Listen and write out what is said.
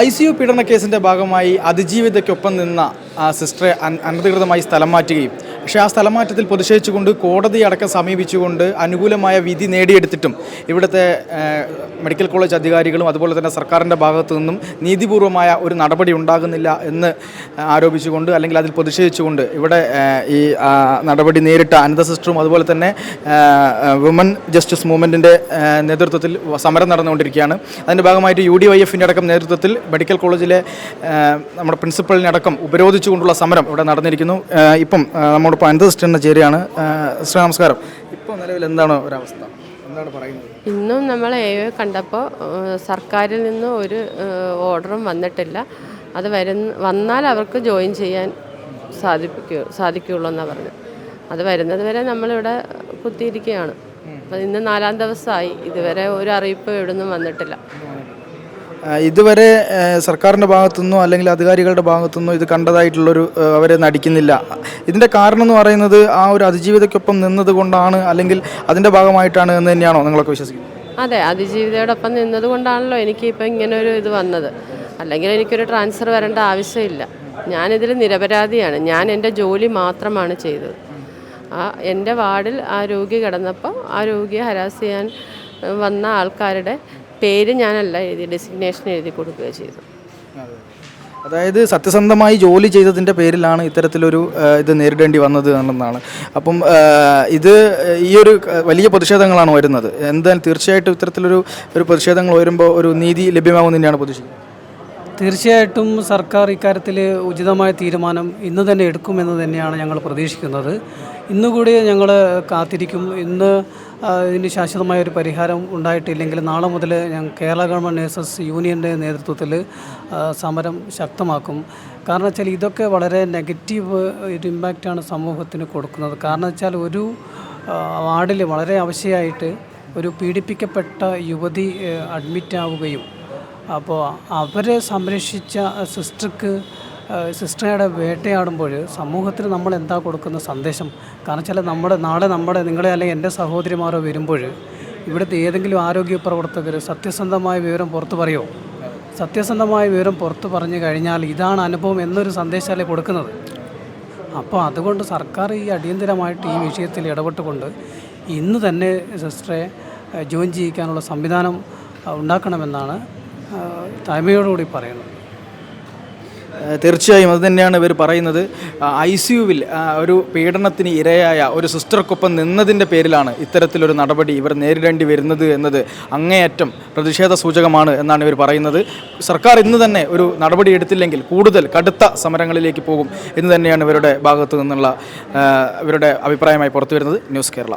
ICU പീഡന കേസിൻ്റെ ഭാഗമായി അതിജീവിതയ്ക്കൊപ്പം നിന്ന സിസ്റ്ററെ അനധികൃതമായി സ്ഥലം മാറ്റുകയും പക്ഷേ ആ സ്ഥലം മാറ്റത്തിൽ പ്രതിഷേധിച്ചുകൊണ്ട് കോടതി അടക്കം സമീപിച്ചുകൊണ്ട് അനുകൂലമായ വിധി നേടിയെടുത്തിട്ടും ഇവിടുത്തെ മെഡിക്കൽ കോളേജ് അധികാരികളും അതുപോലെ തന്നെ സർക്കാരിൻ്റെ ഭാഗത്തു നിന്നും നീതിപൂർവമായ ഒരു നടപടി ഉണ്ടാകുന്നില്ല എന്ന് ആരോപിച്ചുകൊണ്ട് അല്ലെങ്കിൽ അതിൽ പ്രതിഷേധിച്ചുകൊണ്ട് ഇവിടെ ഈ നടപടി നേരിട്ട അനിത സിസ്റ്ററും അതുപോലെ തന്നെ വുമൺ ജസ്റ്റിസ് മൂവ്മെൻറ്റിൻ്റെ നേതൃത്വത്തിൽ സമരം നടന്നുകൊണ്ടിരിക്കുകയാണ്. അതിൻ്റെ ഭാഗമായിട്ട് UDYF-ൻ്റെ അടക്കം നേതൃത്വത്തിൽ മെഡിക്കൽ കോളേജിലെ നമ്മുടെ പ്രിൻസിപ്പലിനടക്കം ഉപരോധിച്ചുകൊണ്ടുള്ള സമരം ഇവിടെ നടന്നിരിക്കുന്നു. ഇപ്പം നമ്മോടൊപ്പം അനിത സിസ്റ്ററിൻ്റെ ചേരുകയാണ്. സിസ്റ്റർ നമസ്കാരം. ഇപ്പോൾ നിലവിൽ എന്താണ് ഒരവസ്ഥ, എന്താണ് പറയുന്നത്? ഇന്നും നമ്മൾ കണ്ടപ്പോൾ സർക്കാരിൽ നിന്ന് ഒരു ഓർഡറും വന്നിട്ടില്ല. അത് വന്നാൽ അവർക്ക് ജോയിൻ ചെയ്യാൻ സാധിക്കുകയുള്ളൂ എന്നാണ് പറഞ്ഞത്. അത് വരുന്നത് വരെ നമ്മളിവിടെ കുത്തിയിരിക്കുകയാണ്. അപ്പം ഇന്ന് 4-ാം ദിവസമായി, ഇതുവരെ ഒരു അറിയിപ്പ് ഇവിടെ നിന്നും വന്നിട്ടില്ല. ഇതുവരെ സർക്കാരിൻ്റെ ഭാഗത്തുനിന്നോ അല്ലെങ്കിൽ അധികാരികളുടെ ഭാഗത്തുനിന്നോ ഇത് കണ്ടതായിട്ടുള്ളൊരു അവരെ നടിക്കുന്നില്ല. ഇതിൻ്റെ കാരണം എന്ന് പറയുന്നത് ആ ഒരു അതിജീവിതയ്ക്കൊപ്പം നിന്നത് കൊണ്ടാണ് അല്ലെങ്കിൽ അതിൻ്റെ ഭാഗമായിട്ടാണ് എന്ന് തന്നെയാണോ നിങ്ങളൊക്കെ വിശ്വസിക്കുന്നത്? അതെ, അതിജീവിതയോടൊപ്പം നിന്നത് കൊണ്ടാണല്ലോ എനിക്കിപ്പോൾ ഇങ്ങനെ ഒരു ഇത് വന്നത്. അല്ലെങ്കിൽ എനിക്കൊരു ട്രാൻസ്ഫർ വരേണ്ട ആവശ്യമില്ല. ഞാനിതിൽ നിരപരാധിയാണ്. ഞാൻ എൻ്റെ ജോലി മാത്രമാണ് ചെയ്തത്. എൻ്റെ വാർഡിൽ ആ രോഗി കിടന്നപ്പോൾ ആ രോഗിയെ ഹരാസ് ചെയ്യാൻ വന്ന ആൾക്കാരുടെ പേര് ഞാനല്ല ഡെസിഗ്നേഷൻ എഴുതി കൊടുക്കുക ചെയ്തു. അതായത് സത്യസന്ധമായി ജോലി ചെയ്തതിൻ്റെ പേരിലാണ് ഇത്തരത്തിലൊരു ഇത് നേരിടേണ്ടി വന്നത് എന്നുള്ളതാണ്. അപ്പം ഇത് ഈ ഒരു വലിയ പ്രതിഷേധങ്ങളാണ് വരുന്നത്. എന്തായാലും തീർച്ചയായിട്ടും ഇത്തരത്തിലൊരു പ്രതിഷേധങ്ങൾ വരുമ്പോൾ ഒരു നീതി ലഭ്യമാകും തന്നെയാണ് പ്രതീക്ഷിക്കുന്നത്. തീർച്ചയായിട്ടും സർക്കാർ ഇക്കാര്യത്തിൽ ഉചിതമായ തീരുമാനം ഇന്ന് തന്നെ എടുക്കുമെന്ന് തന്നെയാണ് ഞങ്ങൾ പ്രതീക്ഷിക്കുന്നത്. ഇന്നുകൂടി ഞങ്ങൾ കാത്തിരിക്കും. ഇന്ന് ഇതിന് ശാശ്വതമായ ഒരു പരിഹാരം ഉണ്ടായിട്ടില്ലെങ്കിൽ നാളെ മുതൽ കേരള ഗവൺമെൻറ് നഴ്സസ് യൂണിയൻ്റെ നേതൃത്വത്തിൽ സമരം ശക്തമാക്കും. കാരണം വെച്ചാൽ ഇതൊക്കെ വളരെ നെഗറ്റീവ് ഒരു ഇമ്പാക്റ്റാണ് സമൂഹത്തിന് കൊടുക്കുന്നത്. കാരണം വെച്ചാൽ ഒരു വാർഡിൽ വളരെ അവശയായിട്ട് ഒരു പീഡിപ്പിക്കപ്പെട്ട യുവതി അഡ്മിറ്റ് ആവുകയും അപ്പോൾ അവരെ സംരക്ഷിച്ച സിസ്റ്ററുടെ വേട്ടയാടുമ്പോൾ സമൂഹത്തിന് നമ്മൾ എന്താ കൊടുക്കുന്ന സന്ദേശം? കാരണം വെച്ചാൽ നാളെ നിങ്ങളെ അല്ലെങ്കിൽ എൻ്റെ സഹോദരിമാരോ വരുമ്പോൾ ഇവിടുത്തെ ഏതെങ്കിലും ആരോഗ്യ പ്രവർത്തകർ സത്യസന്ധമായ വിവരം പുറത്തു പറയുമോ? സത്യസന്ധമായ വിവരം പുറത്തു പറഞ്ഞു കഴിഞ്ഞാൽ ഇതാണ് അനുഭവം എന്നൊരു സന്ദേശമല്ലേ കൊടുക്കുന്നത്. അപ്പോൾ അതുകൊണ്ട് സർക്കാർ ഈ അടിയന്തരമായിട്ട് ഈ വിഷയത്തിൽ ഇടപെട്ടുകൊണ്ട് ഇന്ന് തന്നെ സിസ്റ്ററെ ജോയിൻ ചെയ്യിക്കാനുള്ള സംവിധാനം ഉണ്ടാക്കണമെന്നാണ് താഴ്മയോടുകൂടി പറയുന്നത്. തീർച്ചയായും അത് തന്നെയാണ് ഇവർ പറയുന്നത്. ICU-വിൽ ഒരു പീഡനത്തിന് ഇരയായ ഒരു സിസ്റ്റർക്കൊപ്പം നിന്നതിൻ്റെ പേരിലാണ് ഇത്തരത്തിലൊരു നടപടി ഇവർ നേരിടേണ്ടി വരുന്നത് എന്നത് അങ്ങേയറ്റം പ്രതിഷേധ സൂചകമാണ് എന്നാണ് ഇവർ പറയുന്നത്. സർക്കാർ ഇന്ന് തന്നെ ഒരു നടപടി എടുത്തില്ലെങ്കിൽ കൂടുതൽ കടുത്ത സമരങ്ങളിലേക്ക് പോകും എന്ന് തന്നെയാണ് ഇവരുടെ ഭാഗത്തു നിന്നുള്ള ഇവരുടെ അഭിപ്രായമായി പുറത്തു വരുന്നത്. ന്യൂസ് കേരള.